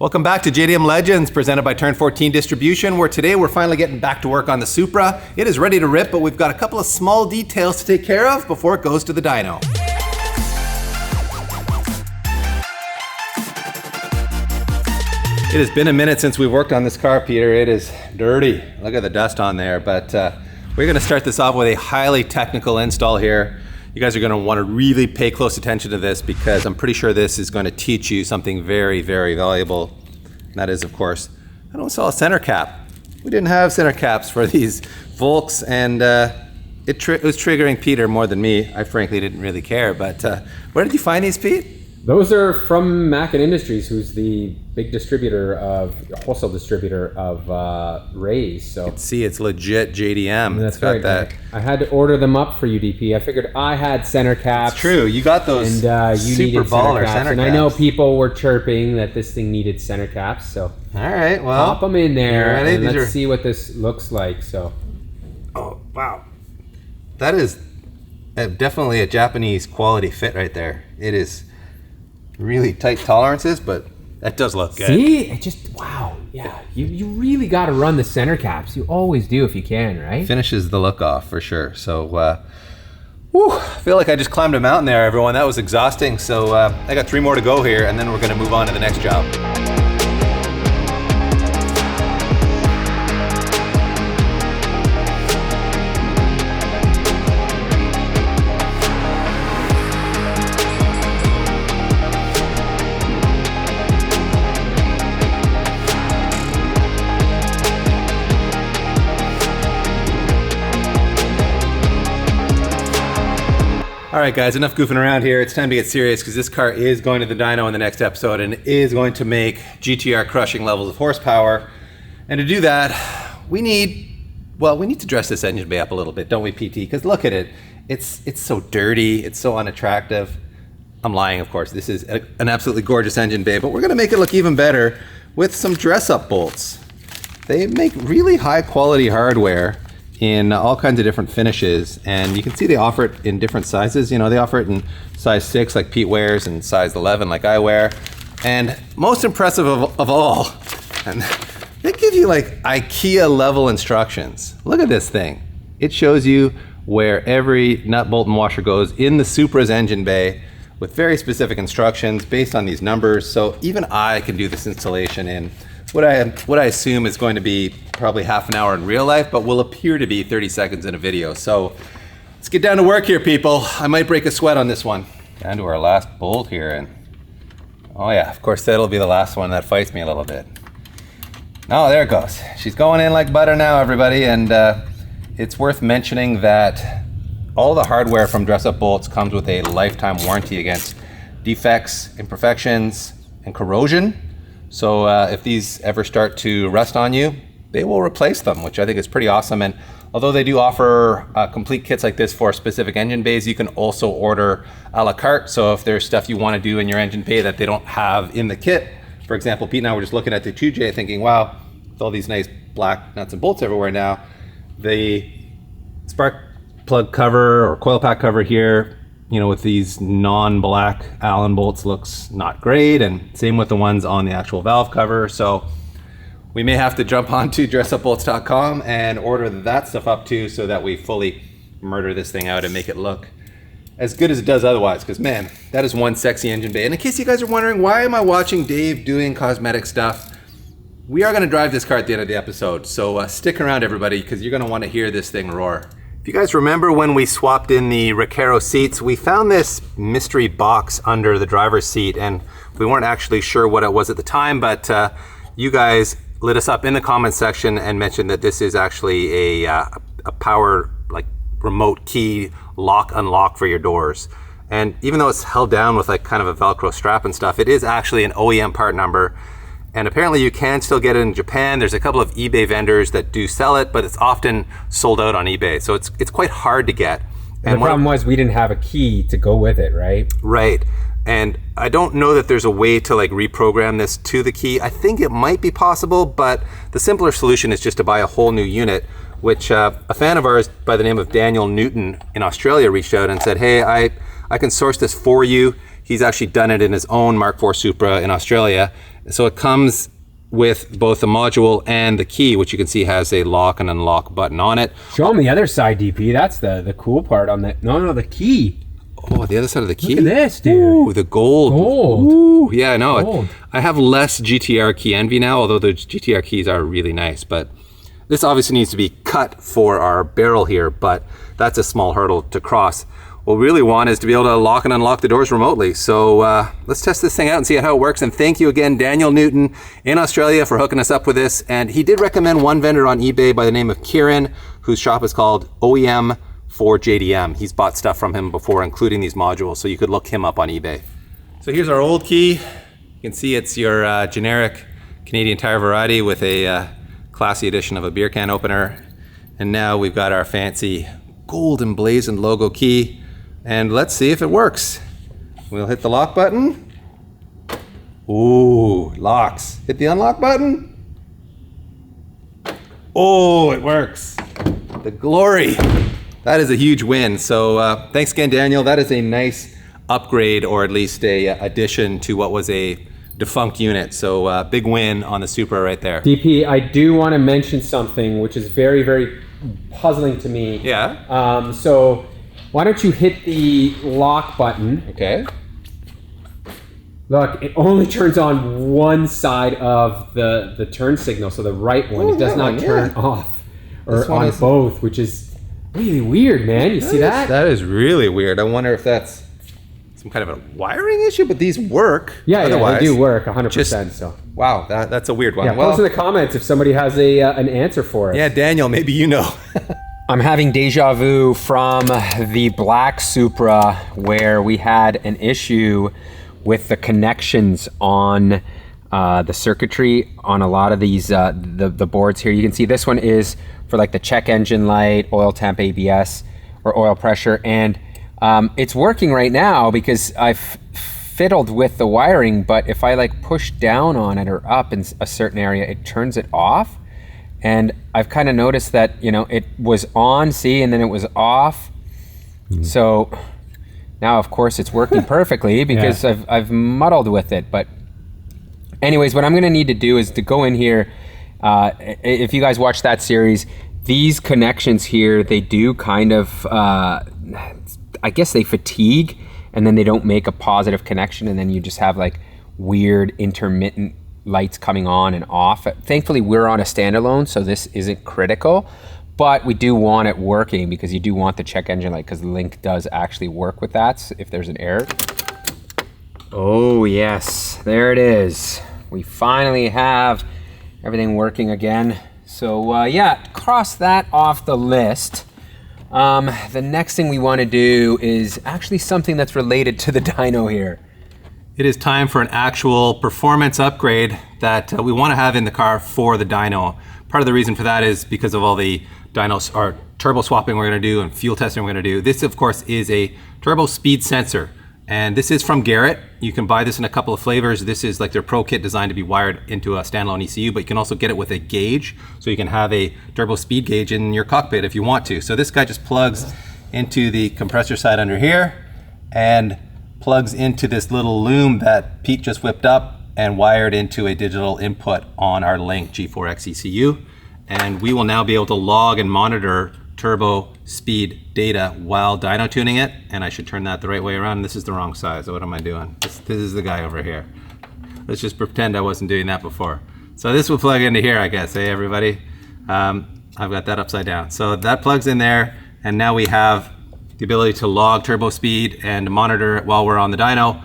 Welcome back to JDM Legends, presented by Turn 14 Distribution, where today we're finally getting back to work on the Supra. It is ready to rip, but we've got a couple of small details to take care of before it goes to the dyno. It has been a minute since we worked on this car, Peter. It is dirty. Look at the dust on there, but we're gonna start this off with a highly technical install here. You guys are gonna wanna really pay close attention to this because I'm pretty sure this is gonna teach you something very, very valuable. And that is, of course, I don't sell a center cap. We didn't have center caps for these Volks, and it was triggering Peter more than me. I frankly didn't really care, but where did you find these, Pete? Those are from Mackin Industries, who's the big wholesale distributor of Rays. So you can see it's legit JDM. That's got that. I had to order them up for UDP. I figured I had center caps. It's true. You got those and you super needed baller center caps. center and caps. I know people were chirping that this thing needed center caps. So all right, well, pop them in there and These let's see what this looks like. So, oh wow, that is definitely a Japanese quality fit right there. It is really tight tolerances, but that does look good. See, it just, wow, yeah. You really got to run the center caps. You always do if you can, right? Finishes the look off for sure. So, I feel like I just climbed a mountain there, everyone. That was exhausting. So I got 3 more to go here, and then we're gonna move on to the next job. All right, guys, enough goofing around here. It's time to get serious because this car is going to the dyno in the next episode and is going to make GTR crushing levels of horsepower. And to do that, we need to dress this engine bay up a little bit, don't we, PT? Because look at it. It's so dirty. It's so unattractive. I'm lying, of course. This is an absolutely gorgeous engine bay, but we're going to make it look even better with some dress-up bolts. They make really high-quality hardware in all kinds of different finishes, and you can see they offer it in different sizes. You know, they offer it in size 6 like Pete wears and size 11 like I wear. And most impressive of all, and they give you like IKEA level instructions. Look at this thing. It shows you where every nut, bolt, and washer goes in the Supra's engine bay with very specific instructions based on these numbers. So even I can do this installation in what I assume is going to be probably half an hour in real life, but will appear to be 30 seconds in a video. So let's get down to work here, people. I might break a sweat on this one. Down to our last bolt here, and oh yeah, of course that'll be the last one that fights me a little bit. Oh, there it goes. She's going in like butter now, everybody, and it's worth mentioning that all the hardware from Dress Up Bolts comes with a lifetime warranty against defects, imperfections, and corrosion. So if these ever start to rust on you, they will replace them, which I think is pretty awesome. And although they do offer complete kits like this for specific engine bays, you can also order a la carte. So if there's stuff you want to do in your engine bay that they don't have in the kit, for example, Pete and I were just looking at the 2J thinking, wow, with all these nice black nuts and bolts everywhere now, the spark plug cover or coil pack cover here, you know, with these non-black Allen bolts looks not great, and same with the ones on the actual valve cover. So we may have to jump onto dressupbolts.com and order that stuff up too, so that we fully murder this thing out and make it look as good as it does otherwise, because man, that is one sexy engine bay. And in case you guys are wondering, why am I watching Dave doing cosmetic stuff? We are gonna drive this car at the end of the episode, so stick around everybody, because you're gonna wanna hear this thing roar. If you guys remember when we swapped in the Recaro seats, we found this mystery box under the driver's seat, and we weren't actually sure what it was at the time, but you guys lit us up in the comments section and mentioned that this is actually a power, like, remote key lock unlock for your doors. And even though it's held down with like kind of a Velcro strap and stuff, it is actually an OEM part number. And apparently you can still get it in Japan. There's a couple of eBay vendors that do sell it, but it's often sold out on eBay. So it's quite hard to get. And the problem was we didn't have a key to go with it, right? Right. And I don't know that there's a way to like reprogram this to the key. I think it might be possible, but the simpler solution is just to buy a whole new unit, which a fan of ours by the name of Daniel Newton in Australia reached out and said, hey, I can source this for you. He's actually done it in his own Mark IV Supra in Australia. So it comes with both the module and the key, which you can see has a lock and unlock button on it. Show them the other side, DP. That's the cool part on the, no, the key. Oh, the other side of the key. Look at this, dude. Ooh, the gold. Gold. Ooh, yeah, no. Gold. I have less GTR key envy now, although the GTR keys are really nice. But this obviously needs to be cut for our barrel here, but that's a small hurdle to cross. What we really want is to be able to lock and unlock the doors remotely. So let's test this thing out and see how it works. And thank you again, Daniel Newton in Australia, for hooking us up with this. And he did recommend one vendor on eBay by the name of Kieran, whose shop is called OEM for JDM. He's bought stuff from him before, including these modules, so you could look him up on eBay. So here's our old key. You can see it's your generic Canadian Tire variety with a classy edition of a beer can opener. And now we've got our fancy gold emblazoned logo key. And let's see if it works. We'll hit the lock button. Ooh, locks. Hit the unlock button. Oh, it works. The glory. That is a huge win. So thanks again, Daniel. That is a nice upgrade, or at least a addition to what was a defunct unit. So big win on the Supra right there. DP, I do want to mention something which is very, very puzzling to me. Yeah. So why don't you hit the lock button? Okay. Look, it only turns on one side of the turn signal, so the right one. It does not turn off or on both, which is really weird, man. You see that? That is really weird. I wonder if that's some kind of a wiring issue, but these work. Yeah, they do work 100%. So wow, that's a weird one. Yeah, post in the comments if somebody has an answer for it. Yeah, Daniel, maybe you know. I'm having deja vu from the black Supra, where we had an issue with the connections on the circuitry on a lot of these the boards here. You can see this one is for like the check engine light, oil temp, ABS, or oil pressure, and it's working right now because I've fiddled with the wiring, but if I like push down on it or up in a certain area, it turns it off. And I've kind of noticed that, you know, it was on, see, and then it was off. So now, of course, it's working perfectly because I've muddled with it. But anyways, what I'm going to need to do is to go in here. If you guys watch that series, these connections here, they do kind of, I guess they fatigue, and then they don't make a positive connection, and then you just have like weird intermittent lights coming on and off. Thankfully, we're on a standalone, so this isn't critical, but we do want it working because you do want the check engine light, because the link does actually work with that if there's an error. Oh yes, there it is. We finally have everything working again. So yeah, cross that off the list. The next thing we want to do is actually something that's related to the dyno here. It is time for an actual performance upgrade that we want to have in the car for the dyno. Part of the reason for that is because of all the dynos or turbo swapping we're going to do and fuel testing we're going to do. This, of course, is a turbo speed sensor, and this is from Garrett. You can buy this in a couple of flavors. This is like their Pro Kit designed to be wired into a standalone ECU, but you can also get it with a gauge, so you can have a turbo speed gauge in your cockpit if you want to. So this guy just plugs into the compressor side under here and plugs into this little loom that Pete just whipped up and wired into a digital input on our Link G4X ECU. And we will now be able to log and monitor turbo speed data while dyno tuning it. And I should turn that the right way around. This is the wrong side, so what am I doing? This is the guy over here. Let's just pretend I wasn't doing that before. So this will plug into here, I guess. Hey, everybody. I've got that upside down. So that plugs in there, and now we have the ability to log turbo speed and monitor it while we're on the dyno.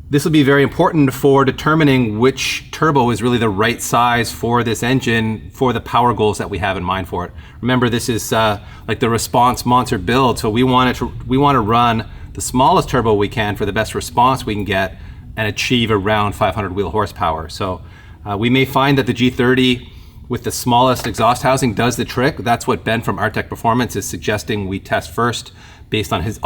This will be very important for determining which turbo is really the right size for this engine for the power goals that we have in mind for it. Remember, this is like the response monster build, so we want to run the smallest turbo we can for the best response we can get and achieve around 500 wheel horsepower. So we may find that the G30 with the smallest exhaust housing does the trick. That's what Ben from Artec Performance is suggesting we test first based on his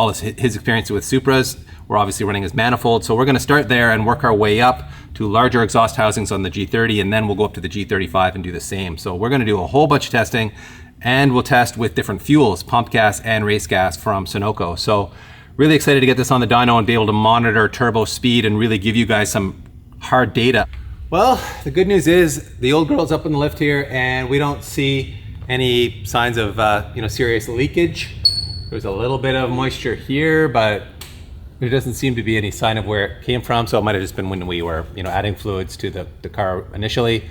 experience with Supras. We're obviously running his manifold, so we're going to start there and work our way up to larger exhaust housings on the G30, and then we'll go up to the G35 and do the same. So we're going to do a whole bunch of testing, and we'll test with different fuels, pump gas and race gas from Sunoco. So really excited to get this on the dyno and be able to monitor turbo speed and really give you guys some hard data. Well, the good news is the old girl's up on the lift here, and we don't see any signs of serious leakage. There's a little bit of moisture here, but there doesn't seem to be any sign of where it came from. So it might have just been when we were adding fluids to the car initially.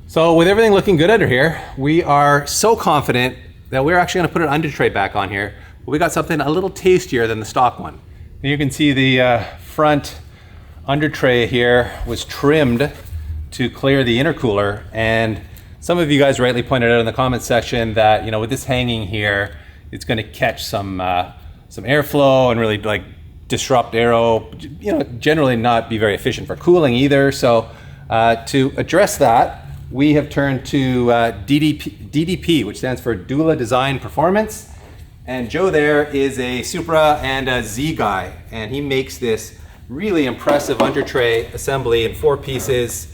So with everything looking good under here, we are so confident that we're actually going to put an Undertray back on here. But we got something a little tastier than the stock one. And you can see the front Undertray here was trimmed to clear the intercooler, and some of you guys rightly pointed out in the comment section that with this hanging here, it's going to catch some airflow and really like disrupt aero. Generally not be very efficient for cooling either. So to address that, we have turned to DDP, which stands for Dula Design Performance. And Joe there is a Supra and a Z guy, and he makes this really impressive Undertray assembly in 4 pieces.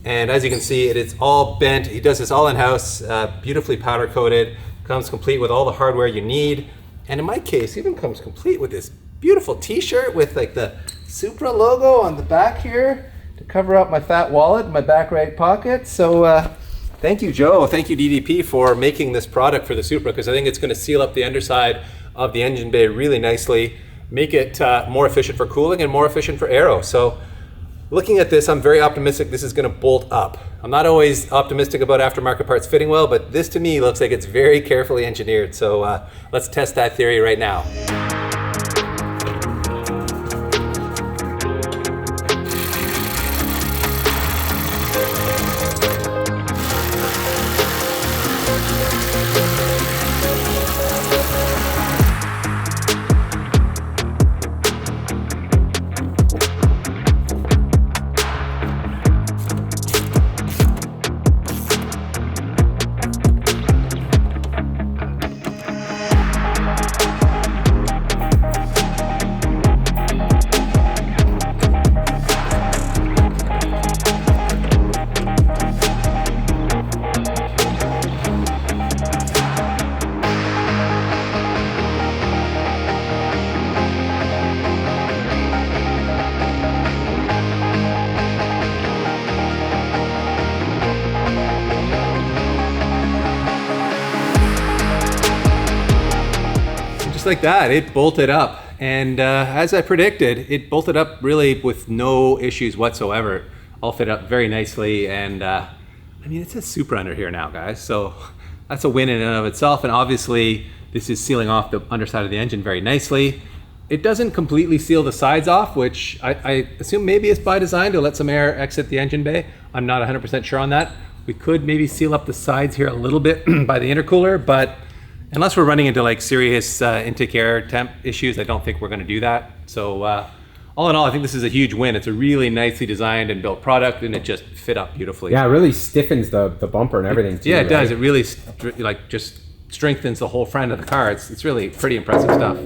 And as you can see, it is all bent. He does this all in-house, beautifully powder coated, comes complete with all the hardware you need. And in my case, even comes complete with this beautiful t-shirt with like the Supra logo on the back here to cover up my fat wallet in my back right pocket. So thank you, Joe. Thank you, DDP, for making this product for the Supra, because I think it's going to seal up the underside of the engine bay really nicely, make it more efficient for cooling and more efficient for aero. So looking at this, I'm very optimistic this is going to bolt up. I'm not always optimistic about aftermarket parts fitting well, but this to me looks like it's very carefully engineered. So let's test that theory right now. Just like that, it bolted up. And as I predicted, it bolted up really with no issues whatsoever. All fit up very nicely. And I mean, it's a Supra under here now, guys. So that's a win in and of itself. And obviously, this is sealing off the underside of the engine very nicely. It doesn't completely seal the sides off, which I assume maybe it's by design to let some air exit the engine bay. I'm not 100% sure on that. We could maybe seal up the sides here a little bit by the intercooler, but unless we're running into like serious intake air temp issues, I don't think we're going to do that. So all in all, I think this is a huge win. It's a really nicely designed and built product, and it just fit up beautifully. Yeah, it really stiffens the bumper and everything too. Yeah, it does. It really just strengthens the whole front of the car. It's really pretty impressive stuff.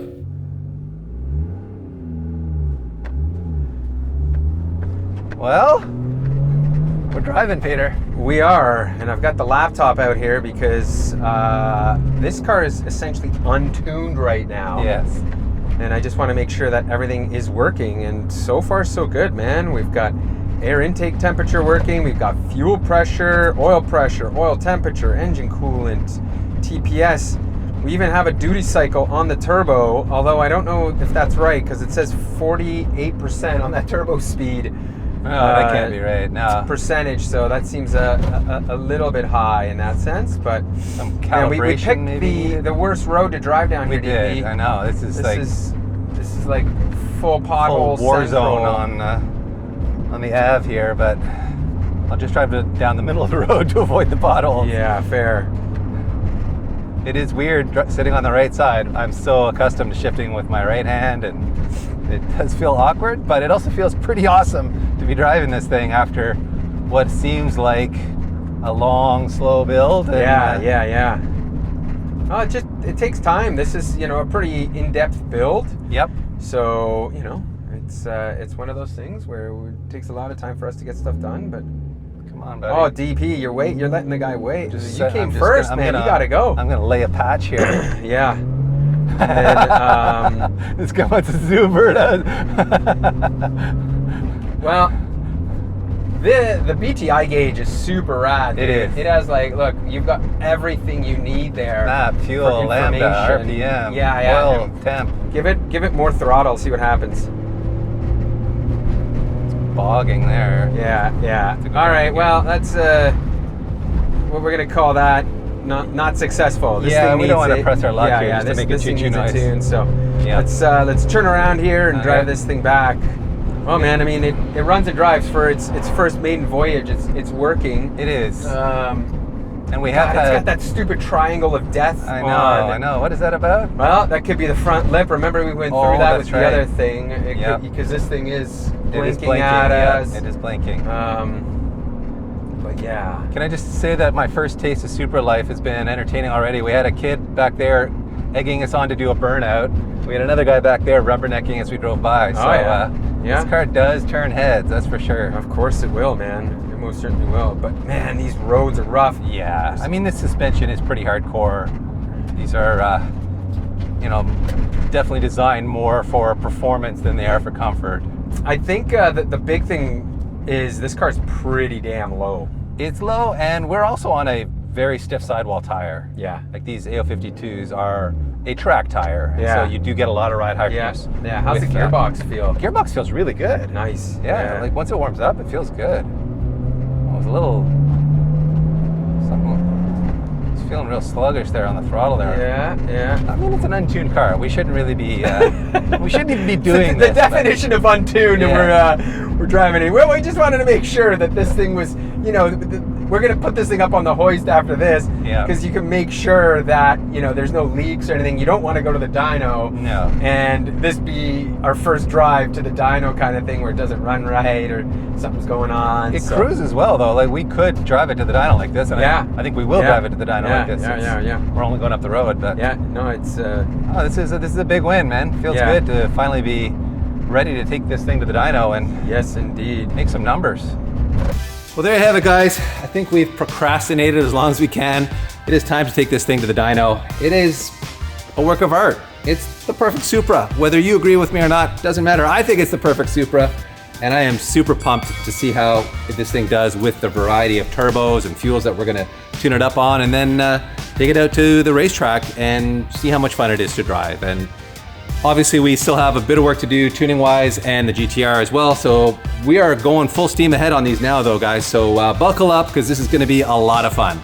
Well, we're driving, Peter. We are, and I've got the laptop out here because this car is essentially untuned right now. Yes. And I just want to make sure that everything is working, and so far so good, man. We've got air intake temperature working, we've got fuel pressure, oil temperature, engine coolant, TPS. We even have a duty cycle on the turbo, although I don't know if that's right because it says 48% on that turbo speed. Oh, that can't be right. No. Percentage, so that seems a little bit high in that sense, but some calibration, we picked maybe the worst road to drive down here. We did. I know. This is like full pothole war zone on the Ave here, but I'll just drive down the middle of the road to avoid the potholes. Yeah, fair. It is weird sitting on the right side. I'm so accustomed to shifting with my right hand, and it does feel awkward, but it also feels pretty awesome to be driving this thing after what seems like a long, slow build. And, yeah. Oh, it takes time. This is, a pretty in-depth build. Yep. So, it's one of those things where it takes a lot of time for us to get stuff done, but come on, buddy. Oh, DP, you're letting the guy wait. You came first, man. You gotta go. I'm gonna lay a patch here. Yeah. And, it's going to Supra. Well, The BTI gauge is super rad. It is. It has like, look, you've got everything you need there. Map, fuel, for lambda, information. RPM, Yeah. oil, temp. Give it more throttle, see what happens. It's bogging there. Yeah. It's a good All right, one. well, that's what we're gonna call that not successful. This Yeah, thing we don't needs want to press our luck here just to this, make a this thing choo-choo needs a noise. tune, so Yeah. let's turn around here and drive Okay. this thing back. Oh man, I mean it runs and drives for its first maiden voyage. It's working. It is. And we God, have it's got had... that stupid triangle of death. I know. What is that about? Well, that could be the front lip. Remember, we went Oh, through that that's with right. the other thing. Yep. Because this thing is It is blinking at us. Yeah, it is blinking. But yeah. Can I just say that my first taste of Supra life has been entertaining already? We had a kid back there egging us on to do a burnout. We had another guy back there rubbernecking as we drove by. So yeah. this car does turn heads, that's for sure. Of course it will, man. It most certainly will. But man, these roads are rough. Yeah, I mean, this suspension is pretty hardcore. These are, definitely designed more for performance than they are for comfort. I think that the big thing is this car's pretty damn low. It's low, and we're also on a very stiff sidewall tire. Yeah. Like these AO52s are a track tire, and Yeah. so you do get a lot of ride harshness. Yeah. How's the with that. gearbox feel? Gearbox feels really good. Nice. Yeah, like once it warms up, it feels good. I was a little, it's feeling real sluggish there on the throttle there. Yeah. I mean, it's an untuned car. We shouldn't really be, we shouldn't even be doing the this. definition of untuned, Yeah. and we're driving it. Well, we just wanted to make sure that this thing was, we're gonna put this thing up on the hoist after this, Yeah. because you can make sure that there's no leaks or anything. You don't want to go to the dyno, No. and this be our first drive to the dyno kind of thing where it doesn't run right or something's going on. It so- cruises well though. Like we could drive it to the dyno like this, and Yeah. I think we will Yeah. drive it to the dyno Yeah, like this. yeah. We're only going up the road, but Yeah, no, it's oh, this is a big win, man. Feels Yeah. good to finally be ready to take this thing to the dyno and yes, indeed. make some numbers. Well, there you have it, guys. I think we've procrastinated as long as we can. It is time to take this thing to the dyno. It is a work of art. It's the perfect Supra. Whether you agree with me or not, doesn't matter. I think it's the perfect Supra, and I am super pumped to see how this thing does with the variety of turbos and fuels that we're gonna tune it up on, and then take it out to the racetrack and see how much fun it is to drive. And obviously, we still have a bit of work to do tuning-wise and the GTR as well, so we are going full steam ahead on these now though, guys. So buckle up, because this is gonna be a lot of fun.